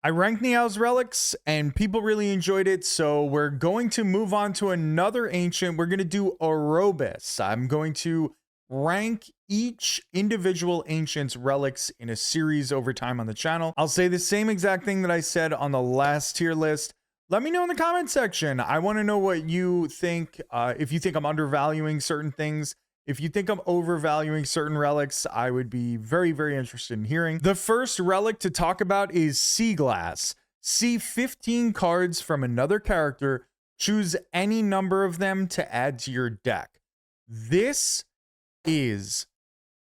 I ranked Niao's relics and people really enjoyed it, so we're going to move on to another ancient. We're going to do Orobas. I'm going to rank each individual ancient's relics in a series over time on the channel. I'll say the same exact thing that I said on the last tier list. Let me know in the comment section. I want to know what you think. If you think I'm undervaluing certain things, if you think I'm overvaluing certain relics, I would be very, very interested in hearing. The first relic to talk about is Sea Glass. See 15 cards from another character. Choose any number of them to add to your deck. This is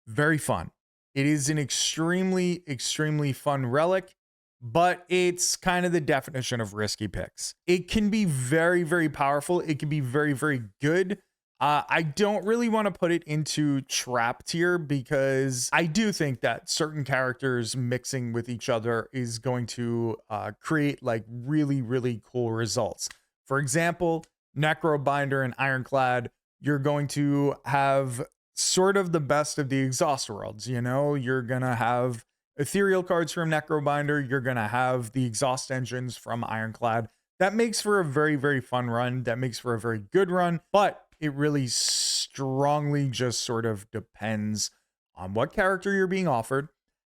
very fun. It is an extremely, extremely fun relic, but it's kind of the definition of risky picks. It can be very, very powerful. It can be very, very good. I don't really want to put it into trap tier because I do think that certain characters mixing with each other is going to create like really, really cool results. For example, Necrobinder and Ironclad, you're going to have sort of the best of the exhaust worlds. You know, you're going to have ethereal cards from Necrobinder. You're going to have the exhaust engines from Ironclad. That makes for a very, very fun run. That makes for a very good run, but it really strongly just sort of depends on what character you're being offered.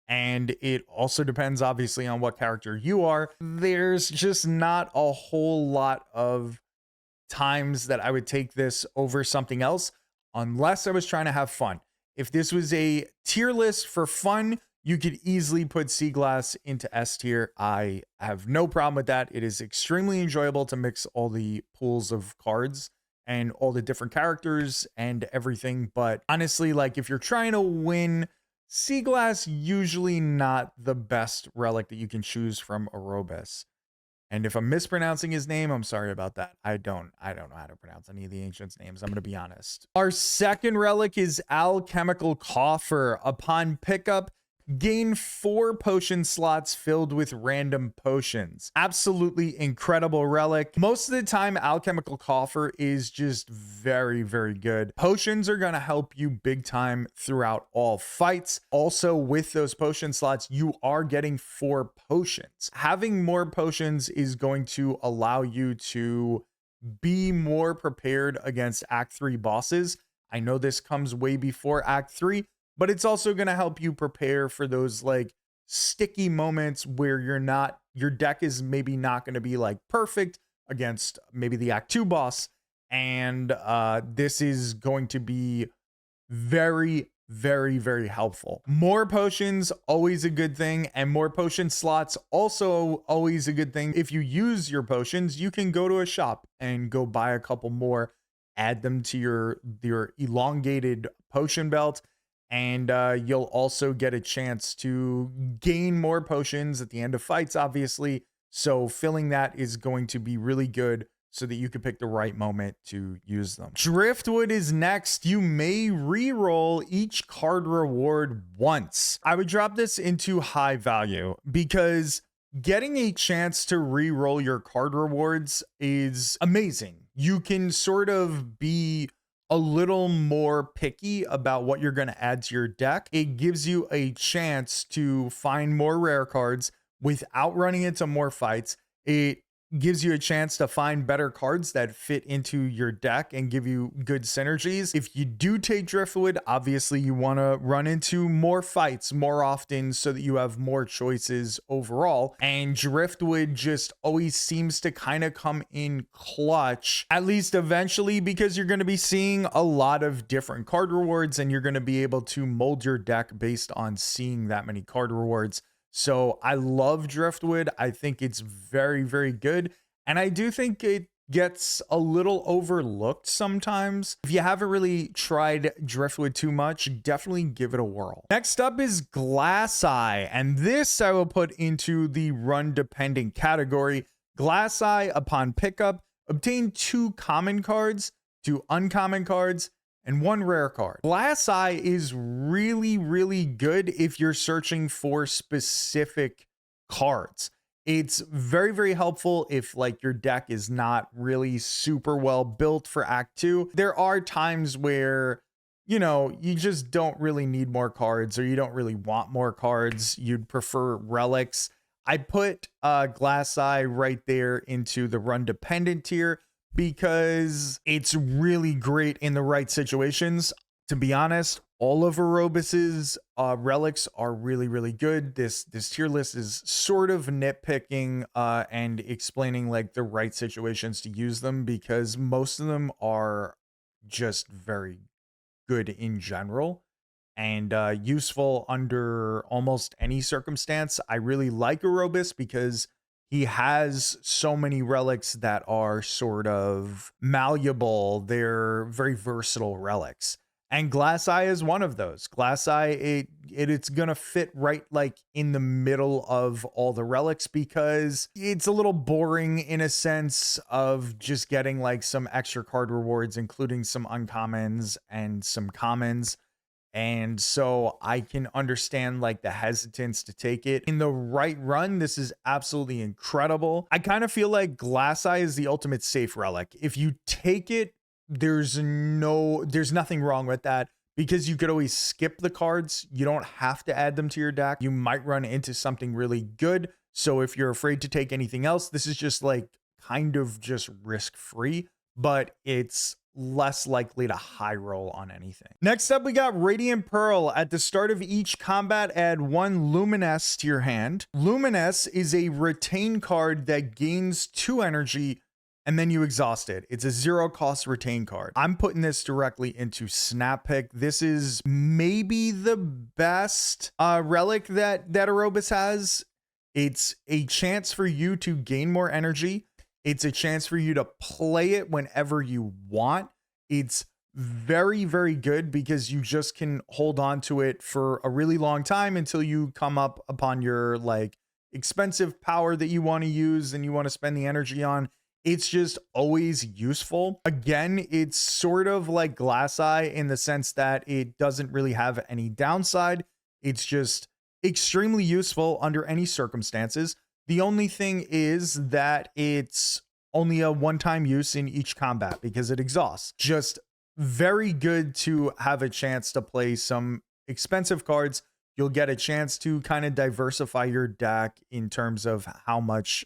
And it also depends, obviously, on what character you are. There's just not a whole lot of times that I would take this over something else unless I was trying to have fun. If this was a tier list for fun, you could easily put Sea Glass into S tier. I have no problem with that. It is extremely enjoyable to mix all the pools of cards and all the different characters and everything. But honestly, like if you're trying to win, Sea Glass usually not the best relic that you can choose from Orobas. And if I'm mispronouncing his name, I'm sorry about that. I don't know how to pronounce any of the ancients' names. I'm going to be honest. Our second relic is Alchemical Coffer. Upon pickup, gain 4 potion slots filled with random potions. Absolutely incredible relic. Most of the time, Alchemical Coffer is just very, very good. Potions are going to help you big time throughout all fights. Also, with those potion slots, you are getting 4 potions. Having more potions is going to allow you to be more prepared against Act 3 bosses. I know this comes way before Act 3, but it's also going to help you prepare for those like sticky moments where your deck is maybe not going to be like perfect against maybe the Act 2 boss. And this is going to be very, very, very helpful. More potions, always a good thing. And more potion slots, also always a good thing. If you use your potions, you can go to a shop and go buy a couple more, add them to your elongated potion belt. And you'll also get a chance to gain more potions at the end of fights, obviously. So filling that is going to be really good so that you can pick the right moment to use them. Driftwood is next. You may re-roll each card reward once. I would drop this into high value because getting a chance to re-roll your card rewards is amazing. You can sort of be a little more picky about what you're going to add to your deck. It gives you a chance to find more rare cards without running into more fights. It gives you a chance to find better cards that fit into your deck and give you good synergies. If you do take Driftwood, obviously you want to run into more fights more often so that you have more choices overall. And Driftwood just always seems to kind of come in clutch, at least eventually, because you're going to be seeing a lot of different card rewards and you're going to be able to mold your deck based on seeing that many card rewards. So I love Driftwood. I think it's very, very good. And I do think it gets a little overlooked sometimes. If you haven't really tried Driftwood too much, definitely give it a whirl. Next up is Glass Eye. And this I will put into the run dependent category. Glass Eye, upon pickup, obtain 2 common cards, 2 uncommon cards, and 1 rare card. Glass Eye is really, really good if you're searching for specific cards. It's very, very helpful if like your deck is not really super well built for Act 2. There are times where, you know, you just don't really need more cards or you don't really want more cards. You'd prefer relics. I put Glass Eye right there into the run dependent tier because it's really great in the right situations. To be honest, all of Orobas's relics are really, really good. This tier list is sort of nitpicking and explaining like the right situations to use them, because most of them are just very good in general and useful under almost any circumstance. I really like Orobas because he has so many relics that are sort of malleable. They're very versatile relics. And Glass Eye is one of those. Glass Eye, it's gonna fit right like in the middle of all the relics, because it's a little boring in a sense of just getting like some extra card rewards, including some uncommons and some commons. And so I can understand like the hesitance to take it. In the right run, this is absolutely incredible. I kind of feel like Glass Eye is the ultimate safe relic. If you take it, there's nothing wrong with that, because you could always skip the cards. You don't have to add them to your deck. You might run into something really good. So if you're afraid to take anything else, this is just like kind of just risk free, but it's less likely to high roll on anything. Next up, we got Radiant Pearl. At the start of each combat, add 1 Luminesce to your hand. Luminesce is a retain card that gains 2 energy and then you exhaust it. It's a 0 cost retain card. I'm putting this directly into Snap Pick. This is maybe the best relic that Orobas has. It's a chance for you to gain more energy. It's a chance for you to play it whenever you want. It's very, very good because you just can hold on to it for a really long time until you come up upon your like expensive power that you want to use and you want to spend the energy on. It's just always useful. Again, it's sort of like Glass Eye in the sense that it doesn't really have any downside. It's just extremely useful under any circumstances. The only thing is that it's only a one-time use in each combat because it exhausts. Just very good to have a chance to play some expensive cards. You'll get a chance to kind of diversify your deck in terms of how much,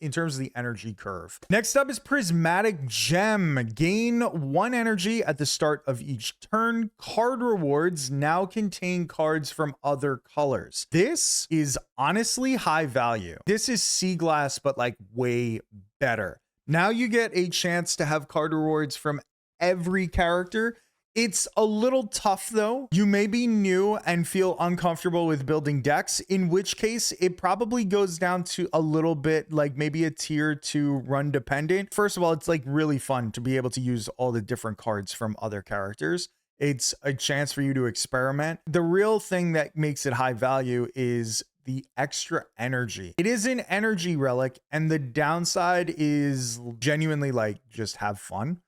in terms of the energy curve. Next up is Prismatic Gem. Gain 1 energy at the start of each turn. Card rewards now contain cards from other colors. This is honestly high value. This is Sea Glass, but like way better. Now you get a chance to have card rewards from every character. It's a little tough though. You may be new and feel uncomfortable with building decks, in which case it probably goes down to a little bit like maybe a tier 2 run dependent. First of all, it's like really fun to be able to use all the different cards from other characters. It's a chance for you to experiment. The real thing that makes it high value is the extra energy. It is an energy relic, and the downside is genuinely like just have fun.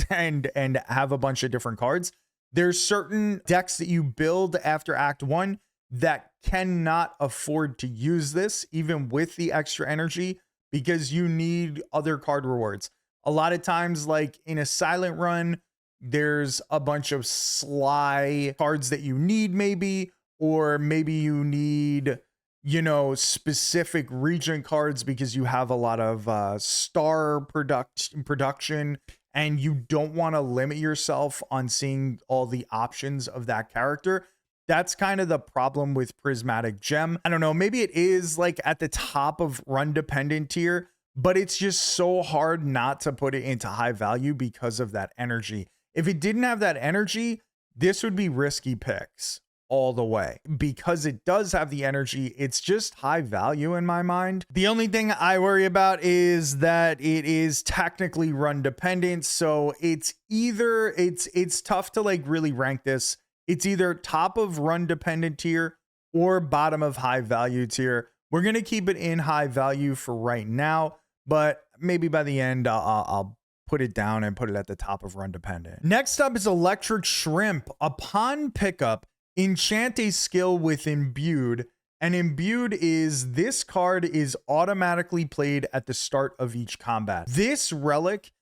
and have a bunch of different cards. There's certain decks that you build after Act 1 that cannot afford to use this, even with the extra energy, because you need other card rewards. A lot of times, like in a silent run, there's a bunch of sly cards that you need maybe, or maybe you need, you know, specific Regent cards because you have a lot of star production. And you don't want to limit yourself on seeing all the options of that character. That's kind of the problem with Prismatic Gem. I don't know, maybe it is like at the top of run dependent tier, but it's just so hard not to put it into high value because of that energy. If it didn't have that energy, this would be risky picks all the way. Because it does have the energy, it's just high value in my mind. The only thing I worry about is that it is technically run dependent, so it's either it's tough to like really rank this. It's either top of run dependent tier or bottom of high value tier. We're gonna keep it in high value for right now, but maybe by the end I'll put it down and put it at the top of run dependent. Next up is Electric Shrymp. Upon pickup, enchant a skill with Imbued, and Imbued is this card is automatically played at the start of each combat. This relic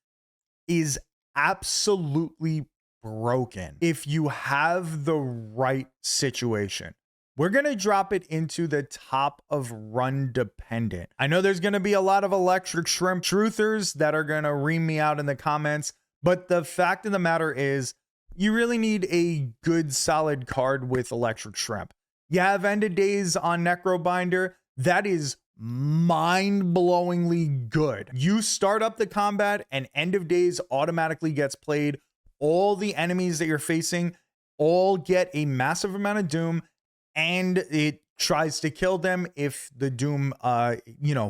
is absolutely broken if you have the right situation. we're going to drop it into the top of run dependent. I know there's going to be a lot of electric shrimp truthers that are going to ream me out in the comments, but the fact of the matter is you really need a good solid card with electric shrimp. You have End of Days on Necrobinder. That is mind-blowingly good. You start up the combat and End of Days automatically gets played. All the enemies that you're facing all get a massive amount of doom, and it tries to kill them if the doom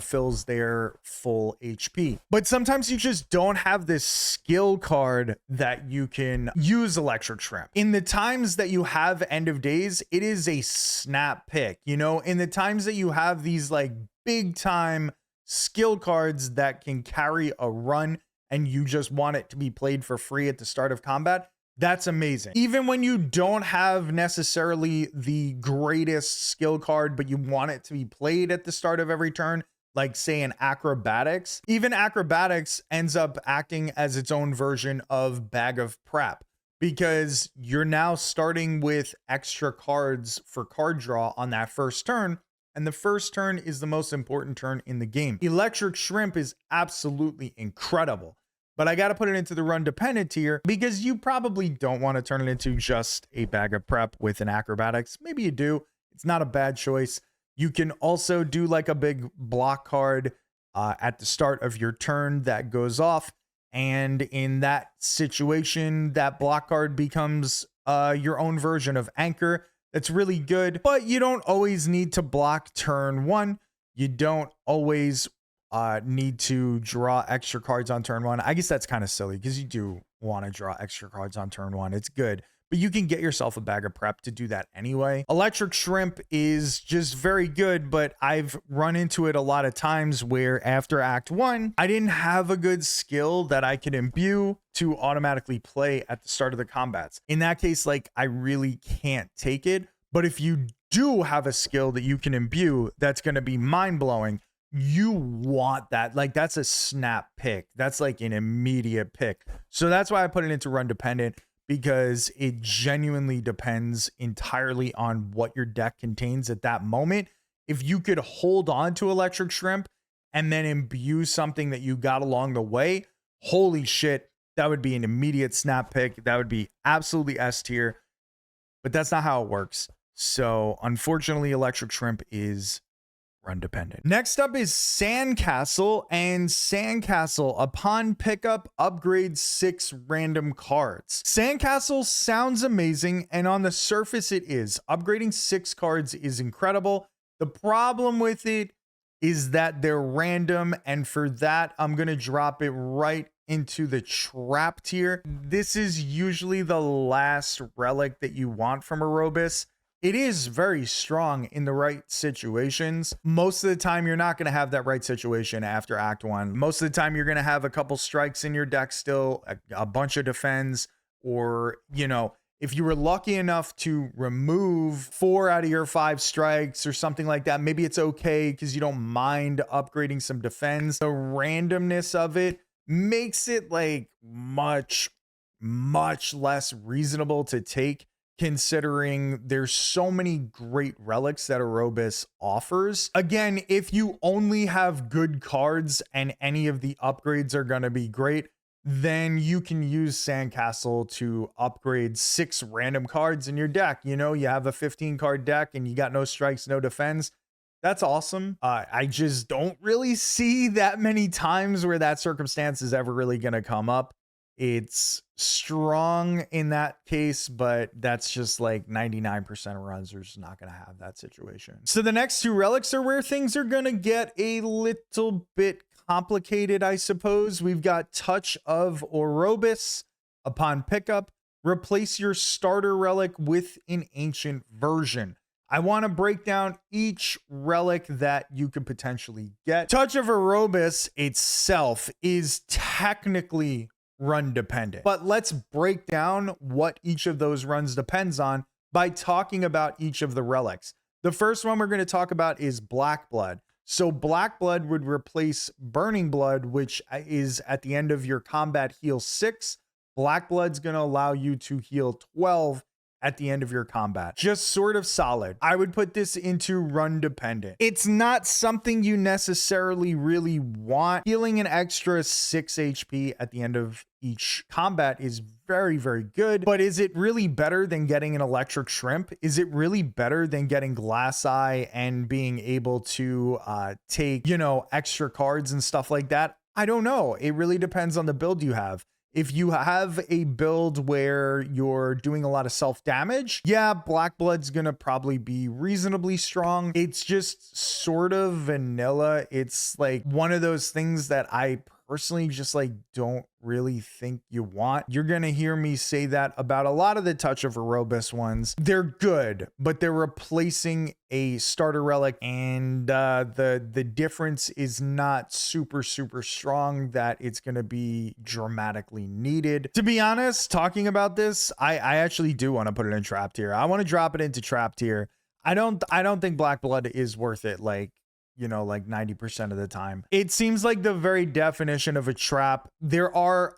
fills their full HP. But sometimes you just don't have this skill card that you can use electric shrimp. In the times that you have End of Days, it is a snap pick. In the times that you have these like big time skill cards that can carry a run and you just want it to be played for free at the start of combat, that's amazing. Even when you don't have necessarily the greatest skill card, but you want it to be played at the start of every turn, like say in Acrobatics, even Acrobatics ends up acting as its own version of Bag of Prep, because you're now starting with extra cards for card draw on that first turn. And the first turn is the most important turn in the game. Electric Shrimp is absolutely incredible. But I got to put it into the run dependent tier because you probably don't want to turn it into just a Bag of Prep with an Acrobatics. Maybe you do. It's not a bad choice. You can also do like a big block card at the start of your turn that goes off. And in that situation, that block card becomes your own version of Anchor. That's really good. But you don't always need to block turn one. You don't always need to draw extra cards on turn one. I guess that's kind of silly because you do want to draw extra cards on turn one. It's good, but you can get yourself a Bag of Prep to do that anyway. Electric Shrimp is just very good, but I've run into it a lot of times where after Act 1, I didn't have a good skill that I could imbue to automatically play at the start of the combats. In that case, like I really can't take it. But if you do have a skill that you can imbue, that's going to be mind-blowing. You want that. Like that's a snap pick. That's like an immediate pick. So that's why I put it into run dependent, because it genuinely depends entirely on what your deck contains at that moment. If you could hold on to Electric Shrimp and then imbue something that you got along the way, holy shit, that would be an immediate snap pick. That would be absolutely S tier, but that's not how it works. So unfortunately, Electric Shrimp is run dependent. Next up is Sandcastle, and Sandcastle upon pickup upgrades 6 random cards. Sandcastle sounds amazing, and on the surface it is. Upgrading 6 cards is incredible. The problem with it is that they're random, and for that I'm gonna drop it right into the trap tier. This is usually the last relic that you want from Orobas. It is very strong in the right situations. Most of the time, you're not going to have that right situation after Act 1. Most of the time, you're going to have a couple strikes in your deck still, a bunch of defends, or, if you were lucky enough to remove 4 out of your 5 strikes or something like that, maybe it's okay because you don't mind upgrading some defends. The randomness of it makes it like much less reasonable to take, considering there's so many great relics that Orobas offers. Again, if you only have good cards and any of the upgrades are going to be great, then you can use Sandcastle to upgrade 6 random cards in your deck. You have a 15 card deck and you got no strikes, no defense. That's awesome. I just don't really see that many times where that circumstance is ever really going to come up. It's strong in that case, but that's just like 99% of runs are just not going to have that situation. So the next 2 relics are where things are going to get a little bit complicated, I suppose. We've got Touch of Orobas. Upon pickup, replace your starter relic with an ancient version. I want to break down each relic that you could potentially get. Touch of Orobas itself is technically run dependent, but let's break down what each of those runs depends on by talking about each of the relics. The first one we're going to talk about is Black Blood. So Black Blood would replace Burning Blood, which is at the end of your combat heal 6. Black Blood's going to allow you to heal 12 at the end of your combat. Just sort of solid. I would put this into run dependent. It's not something you necessarily really want. Healing an extra 6 HP at the end of each combat is very, very good, but is it really better than getting an electric Shrymp? Is it really better than getting Glass Eye and being able to take, you know, extra cards and stuff like that? I don't know. It really depends on the build you have. If you have a build where you're doing a lot of self damage, yeah, Black Blood's gonna probably be reasonably strong. It's just sort of vanilla. It's like one of those things that I personally just like don't really think you want. You're gonna hear me say that about a lot of the Touch of Orobas ones. They're good, but they're replacing a starter relic, and the difference is not super strong that it's gonna be dramatically needed. To be honest, talking about this, I actually do want to put it in trap tier. I want to drop it into trap tier. I don't think Black Blood is worth it, like, you know, like 90% of the time. It seems like the very definition of a trap. There are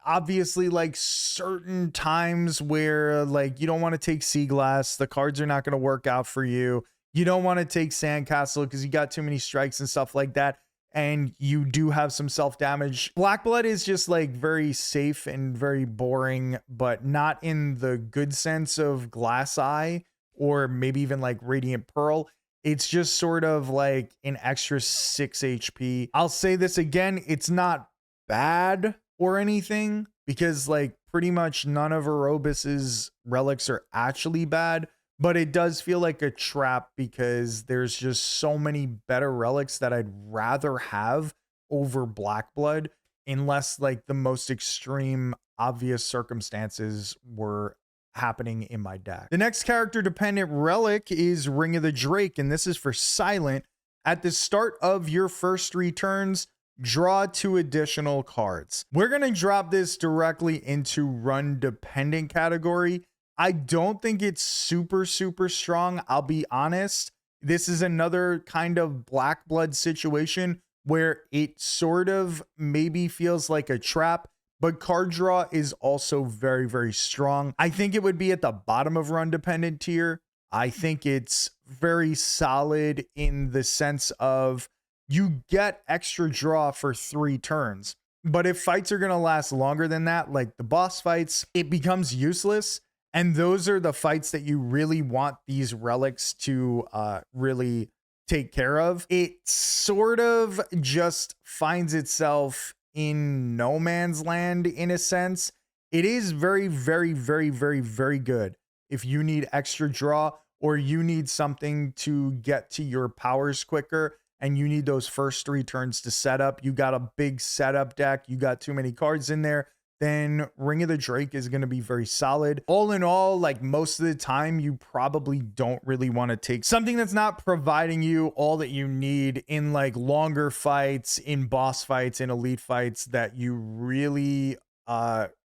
obviously like certain times where like you don't want to take Sea Glass. The cards are not going to work out for you. You don't want to take Sandcastle because you got too many strikes and stuff like that. And you do have some self damage. Black Blood is just like very safe and very boring, but not in the good sense of Glass Eye or maybe even like Radiant Pearl. It's just sort of like an extra 6 HP. I'll say this again, it's not bad or anything because like pretty much none of Orobas's relics are actually bad, but it does feel like a trap because there's just so many better relics that I'd rather have over Black Blood unless like the most extreme obvious circumstances were happening in my deck. The next character dependent relic is Ring of the Drake, and this is for Silent. At the start of your first 3 turns, draw 2 additional cards. We're going to drop this directly into run dependent category. I don't think it's super strong. I'll be honest. This is another kind of Black Blood situation where it sort of maybe feels like a trap, but card draw is also very strong. I think it would be at the bottom of run dependent tier. I think it's very solid in the sense of you get extra draw for 3 turns. But if fights are going to last longer than that, like the boss fights, it becomes useless. And those are the fights that you really want these relics to really take care of. It sort of just finds itself in no man's land in a sense. It is very good if you need extra draw or you need something to get to your powers quicker and you need those first 3 turns to set up. You got a big setup deck, you got too many cards in there, then Ring of the Drake is going to be very solid. All in all, like most of the time, you probably don't really want to take something that's not providing you all that you need in like longer fights, in boss fights, in elite fights that you really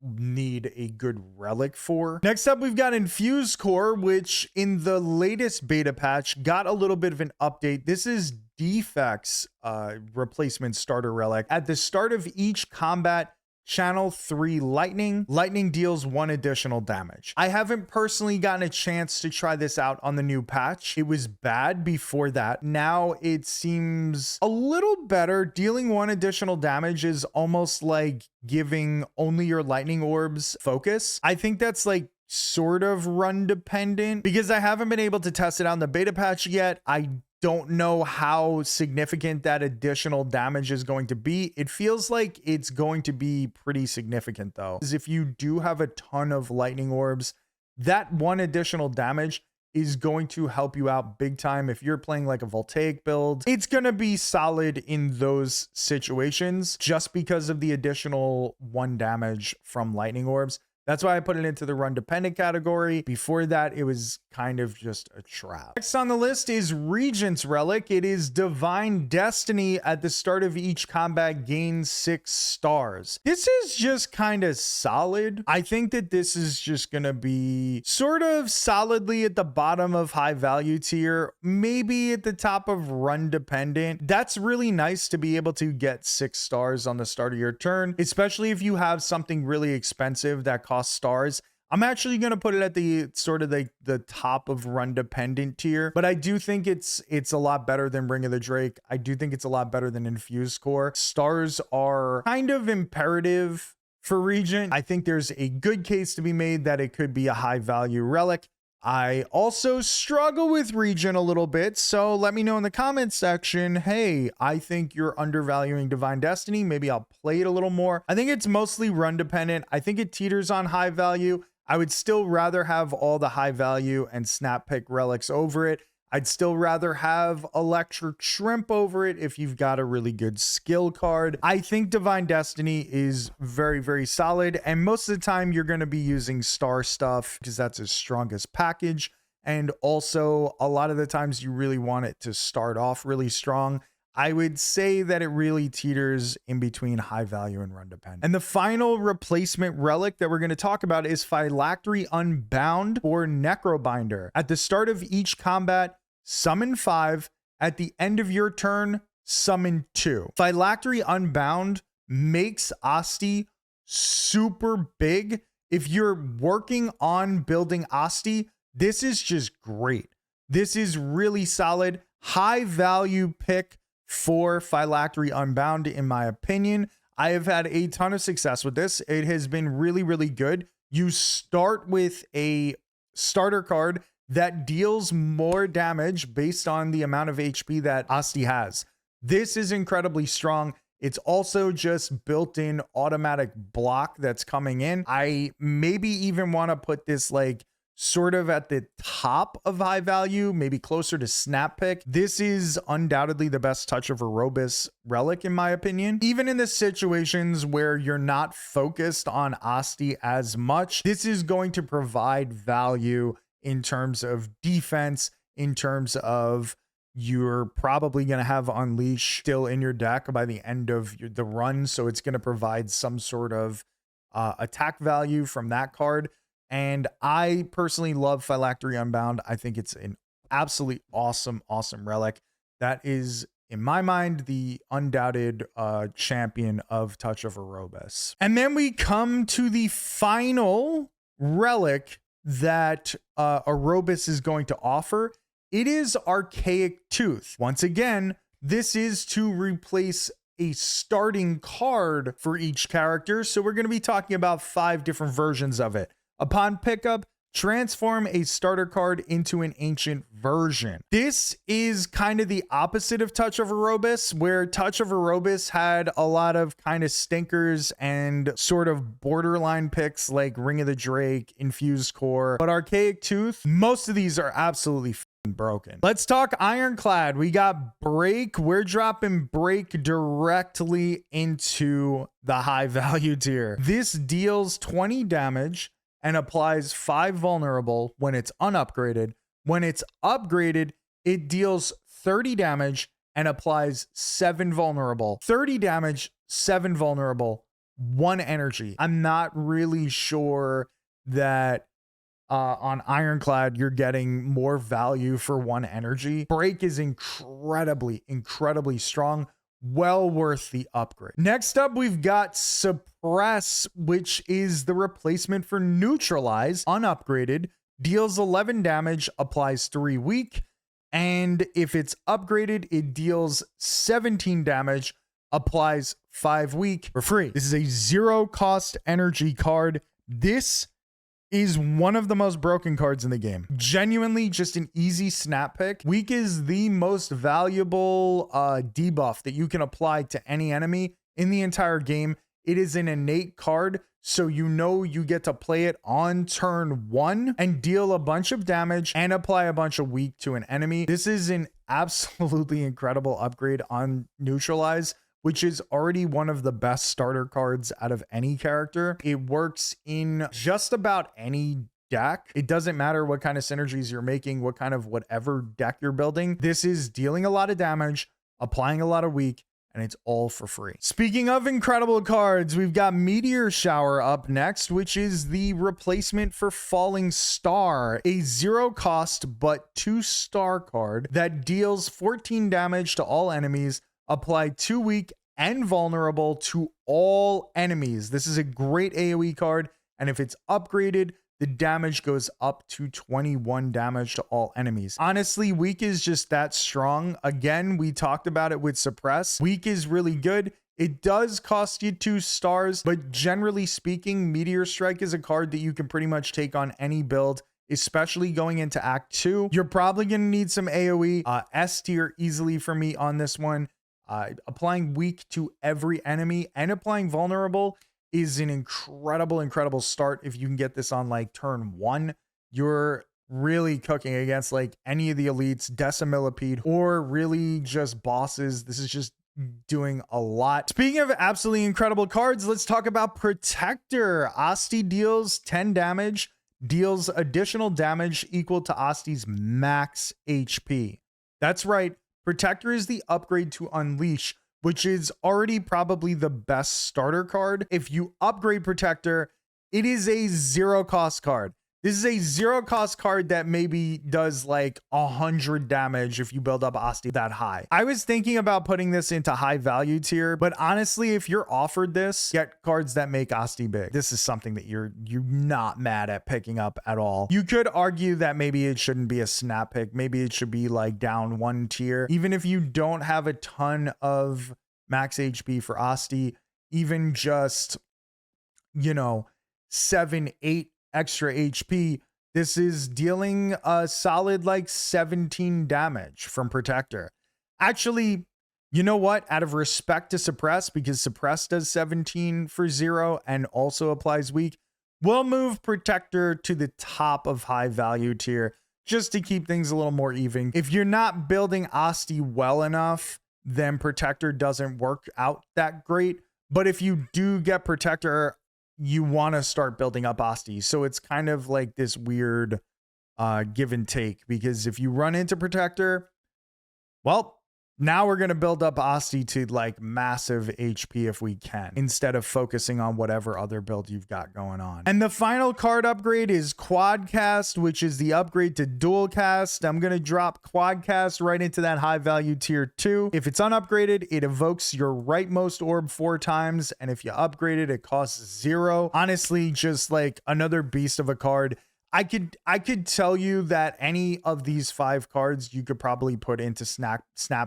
need a good relic for. Next up, we've got Infused Core, which in the latest beta patch got a little bit of an update. This is Defect's replacement starter relic. At the start of each combat, channel 3 lightning. Lightning deals 1 additional damage. I haven't personally gotten a chance to try this out on the new patch. It was bad before that. Now it seems a little better. Dealing 1 additional damage is almost like giving only your lightning orbs focus. I think that's like sort of run dependent because I haven't been able to test it on the beta patch yet. I don't know how significant that additional damage is going to be. It feels like it's going to be pretty significant though. Because if you do have a ton of lightning orbs, that 1 additional damage is going to help you out big time. If you're playing like a voltaic build, it's going to be solid in those situations just because of the additional 1 damage from lightning orbs. That's why I put it into the run dependent category. Before that, it was kind of just a trap. Next on the list is Regent's Relic. It is Divine Destiny. At the start of each combat, gains 6 stars. This is just kind of solid. I think that this is just going to be sort of solidly at the bottom of high value tier, maybe at the top of run dependent. That's really nice to be able to get 6 stars on the start of your turn, especially if you have something really expensive that costs stars. I'm actually going to put it at the sort of the top of run dependent tier, but I do think it's a lot better than Ring of the Drake. I do think it's a lot better than Infused Core. Stars are kind of imperative for Regent. I think there's a good case to be made that it could be a high value relic. I also struggle with Regent a little bit, so let me know in the comments section, hey, I think you're undervaluing Divine Destiny. Maybe I'll play it a little more. I think it's mostly run dependent. I think it teeters on high value. I would still rather have all the high value and snap pick relics over it. I'd still rather have Electric Shrymp over it if you've got a really good skill card. I think Divine Destiny is very, very solid. And most of the time you're going to be using star stuff because that's its strongest package. And also a lot of the times you really want it to start off really strong. I would say that it really teeters in between high value and run dependent. And the final replacement relic that we're going to talk about is Phylactery Unbound or Necrobinder. At the start of each combat, summon 5. At the end of your turn, summon 2. Phylactery Unbound makes Asti super big. If you're working on building Asti, this is just great. This is really solid, high value pick for Phylactery Unbound, in my opinion. I have had a ton of success with this. It has been really, really good. You start with a starter card that deals more damage based on the amount of HP that Asti has. This is incredibly strong. It's also just built-in automatic block that's coming in. I maybe even want to put this like sort of at the top of high value, maybe closer to snap pick. This is undoubtedly the best Touch of Orobas relic, in my opinion. Even in the situations where you're not focused on Asti as much, this is going to provide value in terms of defense, in terms of you're probably going to have Unleash still in your deck by the end of the run. So it's going to provide some sort of attack value from that card. And I personally love Phylactery Unbound. I think it's an absolutely awesome relic. That is, in my mind, the undoubted champion of Touch of Orobas. And then we come to the final relic that Orobas is going to offer. It is Archaic Tooth. Once again, this is to replace a starting card for each character. So we're going to be talking about 5 different versions of it. Upon pickup, transform a starter card into an ancient version. This is kind of the opposite of Touch of Orobas, where Touch of Orobas had a lot of kind of stinkers and sort of borderline picks like Ring of the Drake, Infused Core. But Archaic Tooth, most of these are absolutely broken. Let's talk Ironclad. We got Break. We're dropping Break directly into the high value tier. This deals 20 damage and applies 5 vulnerable when it's unupgraded. When it's upgraded, it deals 30 damage and applies 7 vulnerable. 30 damage, 7 vulnerable, 1 energy. I'm not really sure that on Ironclad you're getting more value for 1 energy. Break is incredibly strong. Well worth the upgrade. Next up, we've got Suppress, which is the replacement for Neutralize. Unupgraded, deals 11 damage, applies 3 weak, and if it's upgraded, it deals 17 damage, applies 5 weak for free. This is a 0 cost energy card. This is one of the most broken cards in the game. Genuinely just an easy snap pick. Weak is the most valuable debuff that you can apply to any enemy in the entire game. It is an innate card, so you know you get to play it on turn 1 and deal a bunch of damage and apply a bunch of weak to an enemy. This is an absolutely incredible upgrade on Neutralize, which is already one of the best starter cards out of any character. It works in just about any deck. It doesn't matter what kind of synergies you're making, what kind of whatever deck you're building. This is dealing a lot of damage, applying a lot of weak, and it's all for free. Speaking of incredible cards, we've got Meteor Shower up next, which is the replacement for Falling Star, a 0 cost but 2-star card that deals 14 damage to all enemies, apply 2 weak and vulnerable to all enemies. This is a great AoE card, and if it's upgraded, the damage goes up to 21 damage to all enemies. Honestly, weak is just that strong. Again, we talked about it with suppress. Weak is really good. It does cost you 2 stars, but generally speaking, Meteor Strike is a card that you can pretty much take on any build, especially going into Act 2. You're probably going to need some AoE. S tier easily for me on this one. Applying weak to every enemy and applying vulnerable is an incredible start. If you can get this on like turn 1, you're really cooking against like any of the elites, Decimillipede, or really just bosses. This is just doing a lot. Speaking of absolutely incredible cards, let's talk about Protector. Asti deals 10 damage, deals additional damage equal to Asti's max HP. That's right. Protector is the upgrade to Unleash, which is already probably the best starter card. If you upgrade Protector, it is a 0 cost card. This is a 0 cost card that maybe does like 100 damage if you build up Asti that high. I was thinking about putting this into high value tier, but honestly, if you're offered this, get cards that make Asti big. This is something that you're not mad at picking up at all. You could argue that maybe it shouldn't be a snap pick. Maybe it should be like down 1 tier. Even if you don't have a ton of max HP for Asti, even just, 7, 8 extra HP, this is dealing a solid like 17 damage from Protector. Actually, you know what? Out of respect to Suppress, because Suppress does 17 for 0 and also applies weak, we'll move Protector to the top of high value tier just to keep things a little more even. If you're not building Asti well enough, then Protector doesn't work out that great. But if you do get Protector, you want to start building up Asti. So it's kind of like this weird give and take, because if you run into Protector, well, now we're going to build up Asti to like massive HP if we can, instead of focusing on whatever other build you've got going on. And the final card upgrade is Quadcast, which is the upgrade to Dual Cast. I'm going to drop Quadcast right into that high value tier 2. If it's unupgraded, it evokes your rightmost orb 4 times. And if you upgrade it, it costs 0. Honestly, just like another beast of a card. I could tell you that any of these 5 cards you could probably put into snap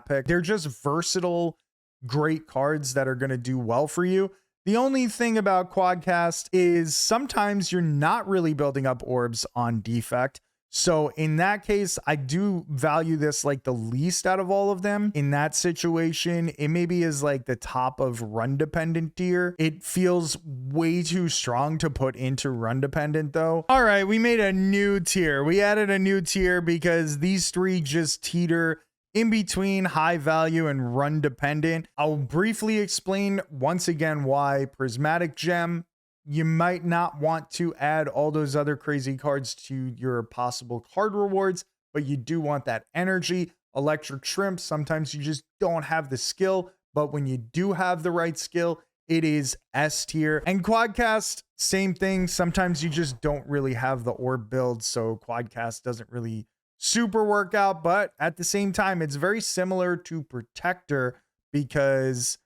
pick. They're just versatile, great cards that are going to do well for you. The only thing about Quadcast is sometimes you're not really building up orbs on Defect. So in that case, I do value this like the least out of all of them. In that situation, it maybe is like the top of run dependent tier. It feels way too strong to put into run dependent though. All right, we made a new tier. We added a new tier because these 3 just teeter in between high value and run dependent. I'll briefly explain once again why. Prismatic Gem, you might not want to add all those other crazy cards to your possible card rewards, but you do want that energy. Electric Shrymp, sometimes you just don't have the skill, but when you do have the right skill, it is S tier. And Quadcast, same thing. Sometimes you just don't really have the orb build, so Quadcast doesn't really super work out, but at the same time, it's very similar to Protector, because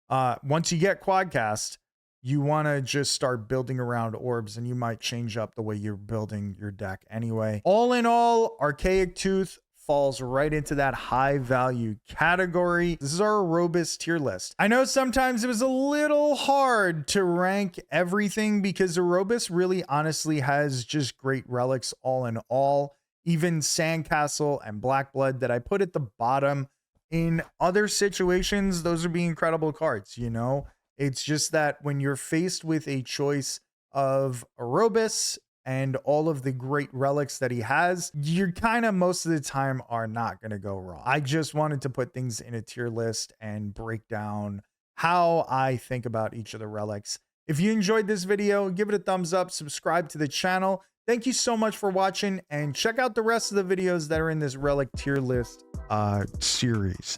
once you get Quadcast, you want to just start building around orbs, and you might change up the way you're building your deck anyway. All in all, Archaic Tooth falls right into that high value category. This is our Orobas tier list. I know sometimes it was a little hard to rank everything because Orobas really honestly has just great relics all in all. Even Sandcastle and Blackblood that I put at the bottom. In other situations, those would be incredible cards, It's just that when you're faced with a choice of Orobas and all of the great relics that he has, you're kind of most of the time are not going to go wrong. I just wanted to put things in a tier list and break down how I think about each of the relics. If you enjoyed this video, give it a thumbs up, subscribe to the channel. Thank you so much for watching, and check out the rest of the videos that are in this relic tier list series.